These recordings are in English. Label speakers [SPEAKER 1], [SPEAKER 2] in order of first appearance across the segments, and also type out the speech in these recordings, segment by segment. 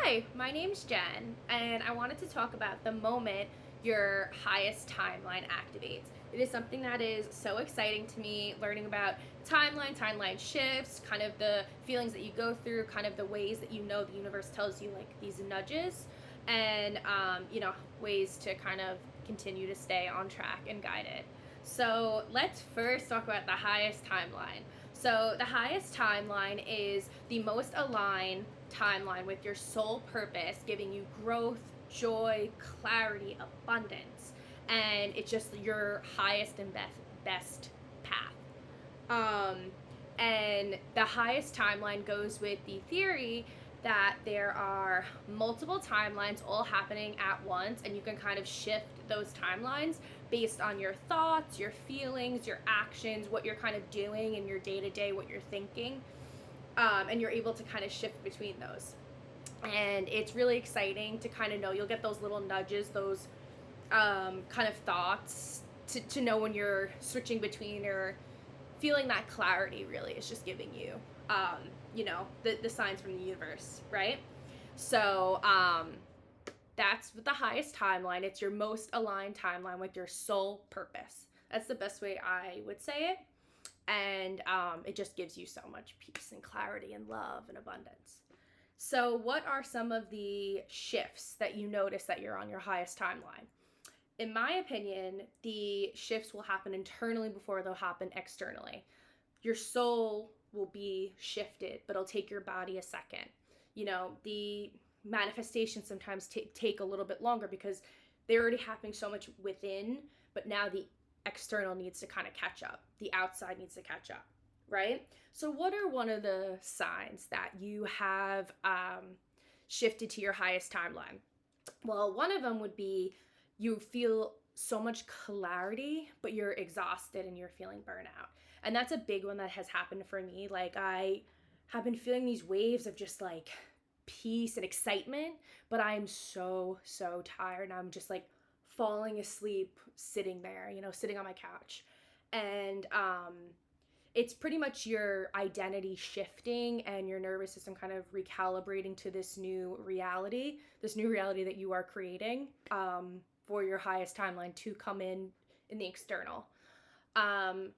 [SPEAKER 1] Hi, my name's Jen, and I wanted to talk about the moment your highest timeline activates. It is something that is so exciting to me, learning about timeline shifts, kind of the feelings that you go through, kind of the ways that you know the universe tells you like these nudges, and ways to kind of continue to stay on track and guided. So let's first talk about the highest timeline. So the highest timeline is the most aligned timeline with your soul purpose, giving you growth, joy, clarity, abundance, and it's just your highest and best path. Um, and the highest timeline goes with the theory that there are multiple timelines all happening at once, and you can kind of shift those timelines based on your thoughts, your feelings, your actions, what you're kind of doing in your day to day, what you're thinking, and you're able to kind of shift between those. And it's really exciting to kind of know you'll get those little nudges, those kind of thoughts to know when you're switching between or feeling that clarity. Really is just giving you the signs from the universe, right? So that's the highest timeline. It's your most aligned timeline with your soul purpose. That's the best way I would say it. And it just gives you so much peace and clarity and love and abundance. So, what are some of the shifts that you notice that you're on your highest timeline? In my opinion, the shifts will happen internally before they'll happen externally. Your soul will be shifted, but it'll take your body a second. The manifestations sometimes take a little bit longer because they're already happening so much within, but now the external needs to kind of catch up. The outside needs to catch up, right? So, what are one of the signs that you have shifted to your highest timeline? Well, one of them would be you feel so much clarity, but you're exhausted and you're feeling burnout. And that's a big one that has happened for me. Like, I have been feeling these waves of just like peace and excitement, but I'm so tired. And I'm just like falling asleep sitting there, sitting on my couch. And it's pretty much your identity shifting and your nervous system kind of recalibrating to this new reality that you are creating for your highest timeline to come in the external. Um,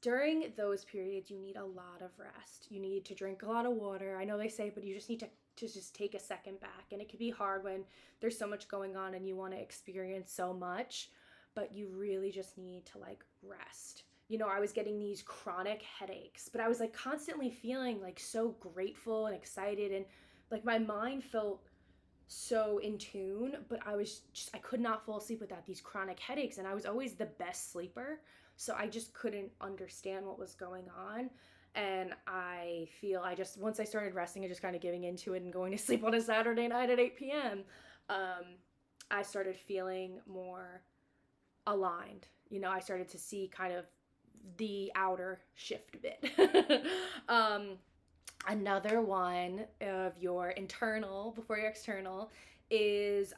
[SPEAKER 1] During those periods, you need a lot of rest. You need to drink a lot of water. I know they say, but you just need to just take a second back. And it can be hard when there's so much going on and you want to experience so much, but you really just need to like rest. I was getting these chronic headaches, but I was like constantly feeling like so grateful and excited, and like my mind felt so in tune, but I could not fall asleep without these chronic headaches, and I was always the best sleeper. So I just couldn't understand what was going on. And I just, once I started resting and just kind of giving into it and going to sleep on a Saturday night at 8 p.m., um, I started feeling more aligned. I started to see kind of the outer shift bit. um, Another one of your internal before your external is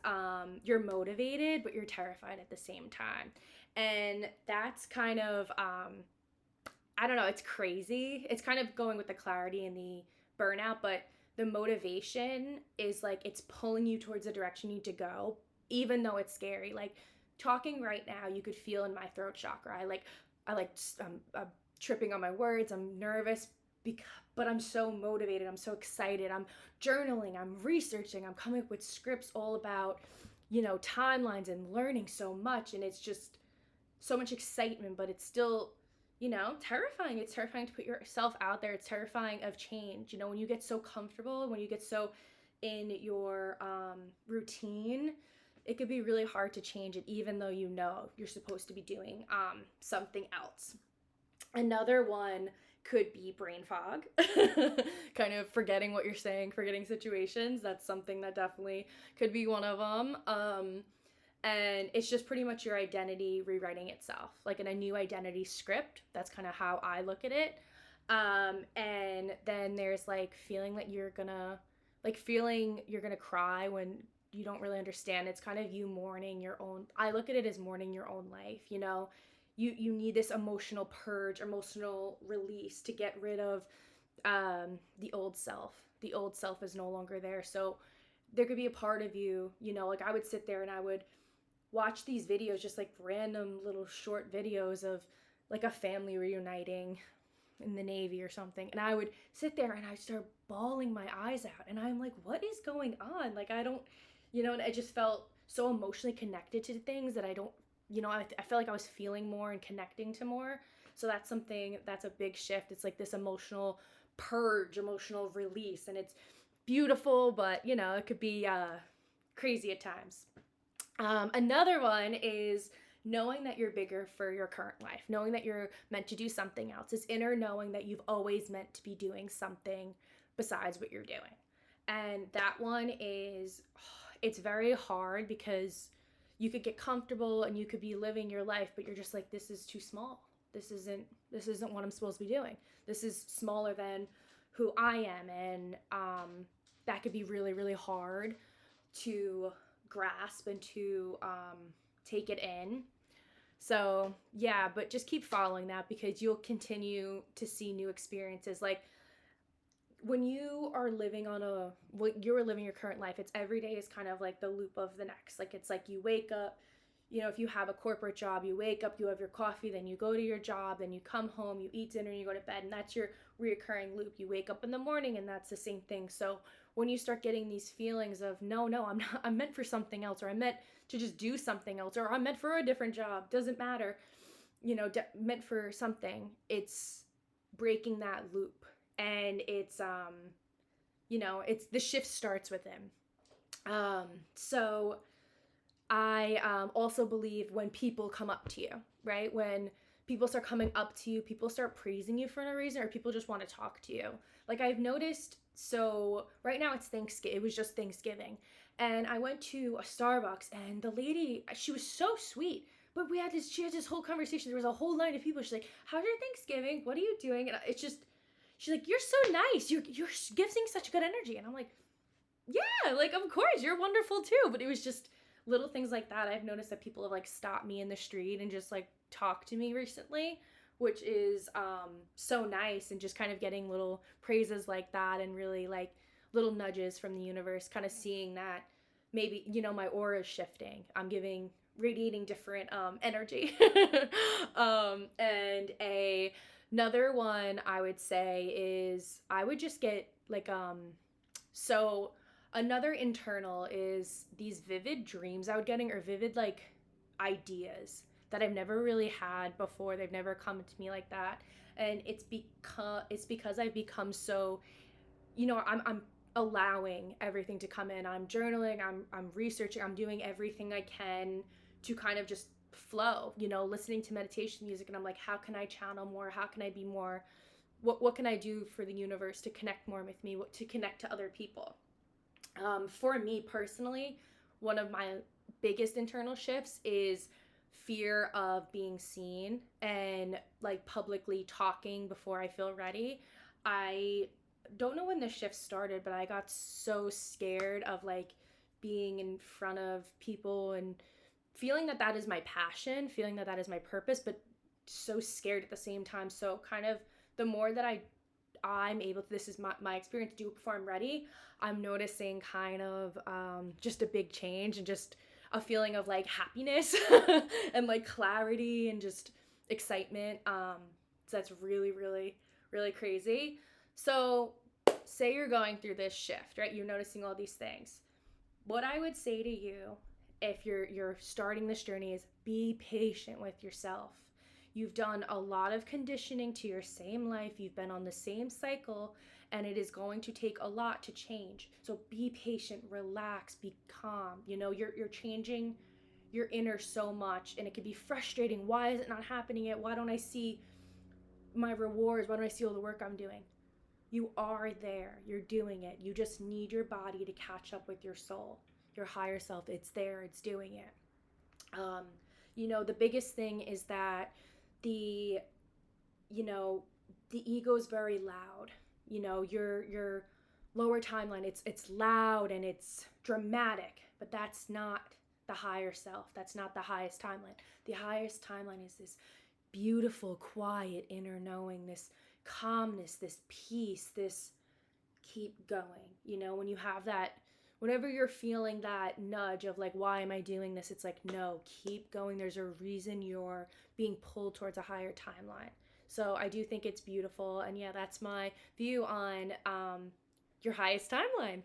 [SPEAKER 1] you're motivated, but you're terrified at the same time. And that's kind of, I don't know, it's crazy. It's kind of going with the clarity and the burnout, but the motivation is like it's pulling you towards the direction you need to go, even though it's scary. Like talking right now, you could feel in my throat chakra. I'm tripping on my words. I'm nervous, because, but I'm so motivated. I'm so excited. I'm journaling. I'm researching. I'm coming up with scripts all about, timelines and learning so much. And it's just so much excitement, but it's still, terrifying. It's terrifying to put yourself out there. It's terrifying of change. When you get so comfortable, when you get so in your routine, it could be really hard to change it, even though you're supposed to be doing something else. Another one could be brain fog, kind of forgetting what you're saying, forgetting situations. That's something that definitely could be one of them. And it's just pretty much your identity rewriting itself, like in a new identity script. That's kind of how I look at it. And then there's like feeling you're gonna cry when you don't really understand. It's kind of you mourning your own. I look at it as mourning your own life. You need this emotional purge, emotional release to get rid of the old self. The old self is no longer there. So there could be a part of you, you know, like I would sit there and I would watch these videos, just like random little short videos of like a family reuniting in the Navy or something. And I would sit there and I'd start bawling my eyes out. And I'm like, what is going on? Like, I don't, you know, and I just felt so emotionally connected to things that I don't, you know, I felt like I was feeling more and connecting to more. So that's something, that's a big shift. It's like this emotional purge, emotional release. And it's beautiful, but, you know, it could be crazy at times. Another one is knowing that you're bigger for your current life, knowing that you're meant to do something else, this inner knowing that you've always meant to be doing something besides what you're doing. And that one is, it's very hard because you could get comfortable and you could be living your life, but you're just like, this is too small. This isn't what I'm supposed to be doing. This is smaller than who I am. And that could be really, really hard to grasp and to take it in. So yeah, but just keep following that because you'll continue to see new experiences. Like when you are living on a, what you're living your current life, it's every day is kind of like the loop of the next. Like it's like you wake up, you know, if you have a corporate job, you wake up, you have your coffee, then you go to your job, then you come home, you eat dinner, you go to bed, and that's your reoccurring loop. You wake up in the morning and that's the same thing. So when you start getting these feelings of no, I'm not, I'm meant for something else, or I'm meant to just do something else, or I'm meant for a different job, doesn't matter, you know, meant for something, it's breaking that loop. And it's you know, it's the shift starts with him. So I also believe when people come up to you, right? When people start coming up to you, people start praising you for no reason, or people just want to talk to you. Like I've noticed, so right now it's Thanksgiving. It was just Thanksgiving. And I went to a Starbucks and the lady, she was so sweet. But she had this whole conversation. There was a whole line of people. She's like, how's your Thanksgiving? What are you doing? And it's just, she's like, you're so nice. You're giving such good energy. And I'm like, yeah, like of course you're wonderful too. But it was just little things like that. I've noticed that people have like stopped me in the street and just like talked to me recently, which is so nice, and just kind of getting little praises like that and really like little nudges from the universe, kind of seeing that maybe, you know, my aura is shifting. I'm giving radiating different energy. And another one I would say is I would just get like so another internal is these vivid dreams I would getting, or vivid like ideas that I've never really had before. They've never come to me like that. And it's because I've become so, you know, I'm allowing everything to come in. I'm journaling, I'm researching, I'm doing everything I can to kind of just flow, you know, listening to meditation music, and I'm like, how can I channel more? How can I be more? What can I do for the universe to connect more with me, to connect to other people? For me personally, one of my biggest internal shifts is fear of being seen and like publicly talking before I feel ready. I don't know when the shift started, but I got so scared of like being in front of people and feeling that that is my passion, feeling that that is my purpose, but so scared at the same time. So kind of the more that I'm able to, this is my experience, do it before I'm ready, I'm noticing kind of just a big change and just a feeling of like happiness and like clarity and just excitement. So that's really, really, really crazy. So say you're going through this shift, right? You're noticing all these things. What I would say to you if you're starting this journey is be patient with yourself. You've done a lot of conditioning to your same life. You've been on the same cycle, and it is going to take a lot to change. So be patient, relax, be calm. You know, you're changing your inner so much, and it can be frustrating. Why is it not happening yet? Why don't I see my rewards? Why don't I see all the work I'm doing? You are there. You're doing it. You just need your body to catch up with your soul, your higher self. It's there. It's doing it. Um, you know, the biggest thing is that the you know the ego is very loud. You know, your lower timeline, it's loud and it's dramatic, but that's not the higher self. That's not the highest timeline. The highest timeline is this beautiful quiet inner knowing, this calmness, this peace, this keep going. You know, when you have that, whenever you're feeling that nudge of like, why am I doing this? It's like, no, keep going. There's a reason you're being pulled towards a higher timeline. So I do think it's beautiful. And yeah, that's my view on your highest timeline.